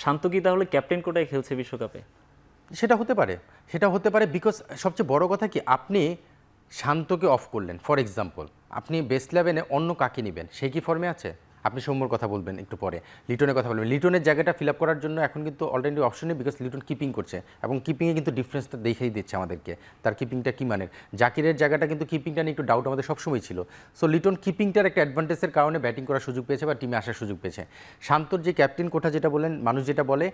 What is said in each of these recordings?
শান্ত কি তাহলে ক্যাপ্টেন কোটায় খেলছে বিশ্বকাপে? সেটা হতে পারে বিকজ সবচেয়ে বড় কথা কি, আপনি শান্তকে অফ করলেন ফর এক্সাম্পল, আপনি বেস্ট 11-এ অন্য কাকে নেবেন, সে কি ফর্মে আছে? আপনি সৌম্যর কথা বলবেন একটু পরে, লিটনের কথা বলবেন, লিটনের জায়গাটা ফিল আপ করার জন্য এখন কিন্তু অলরেডি অপশন নেই, বিকজ লিটন কিপিং করছে এবং কিপিংয়ে কিন্তু ডিফারেন্সটা দেখেই দিচ্ছে আমাদেরকে, তার কিপিংটা কী মানের। জাকিরের জায়গাটা কিন্তু কিপিংটা নিয়ে একটু ডাউট আমাদের সবসময় ছিল। সো লিটন কিপিংটার একটা অ্যাডভান্টেজের কারণে ব্যাটিং করার সুযোগ পেয়েছে বা টিমে আসার সুযোগ পেয়েছে। শান্তর যে ক্যাপ্টেন কোঠা যেটা বলেন, মানুষ যেটা বলে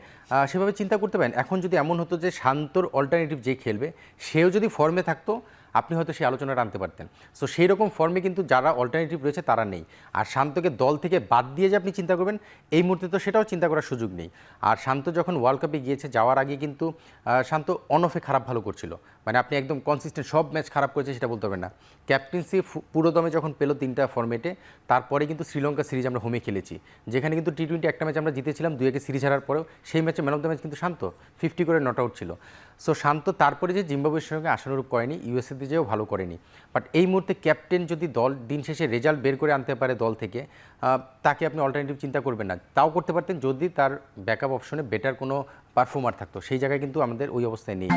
সেভাবে চিন্তা করতে পারেন। এখন যদি এমন হতো যে শান্তর অল্টারনেটিভ যে খেলবে সেও যদি ফর্মে থাকতো, আপনি হয়তো সেই আলোচনাটা আনতে পারতেন। সো সেই রকম ফর্মে কিন্তু যারা অল্টারনেটিভ রয়েছে তারা নেই। আর শান্তকে দল থেকে বাদ দিয়ে যে আপনি চিন্তা করবেন, এই মুহূর্তে তো সেটাও চিন্তা করার সুযোগ নেই। আর শান্ত যখন ওয়ার্ল্ড কাপে গিয়েছে, যাওয়ার আগে কিন্তু শান্ত অন অফে খারাপ ভালো করছিল, মানে আপনি একদম কনসিস্টেন্ট সব ম্যাচ খারাপ করেছে সেটা বলতে পারবেন না। ক্যাপ্টেন্সি পুরোদমে যখন পেলো 3টা ফর্মেটে, তারপরে কিন্তু শ্রীলঙ্কা সিরিজ আমরা হোমে খেলেছি, যেখানে কিন্তু টি-20 একটা ম্যাচ আমরা জিতেছিলাম, 2-1 সিরিজ হারার পরেও সেই ম্যাচে ম্যান অফ দ্য ম্যাচ কিন্তু শান্ত 50 করে নট আউট ছিল। সো শান্ত তারপরে যে জিম্বাবুয়ের সঙ্গে আশানুরূপ করেনি, ইউএসএতে যেও ভালো করেনি। বাট এই মুহূর্তে ক্যাপ্টেন যদি দল দিন শেষে রেজাল্ট বের করে আনতে পারে দল থেকে, তাকে আপনি অল্টারনেটিভ চিন্তা করবেন না। তাও করতে পারতেন যদি তার ব্যাকআপ অপশনে বেটার কোনো পারফর্মার থাকতো, সেই জায়গায় কিন্তু আমাদের ওই অবস্থায় নেই।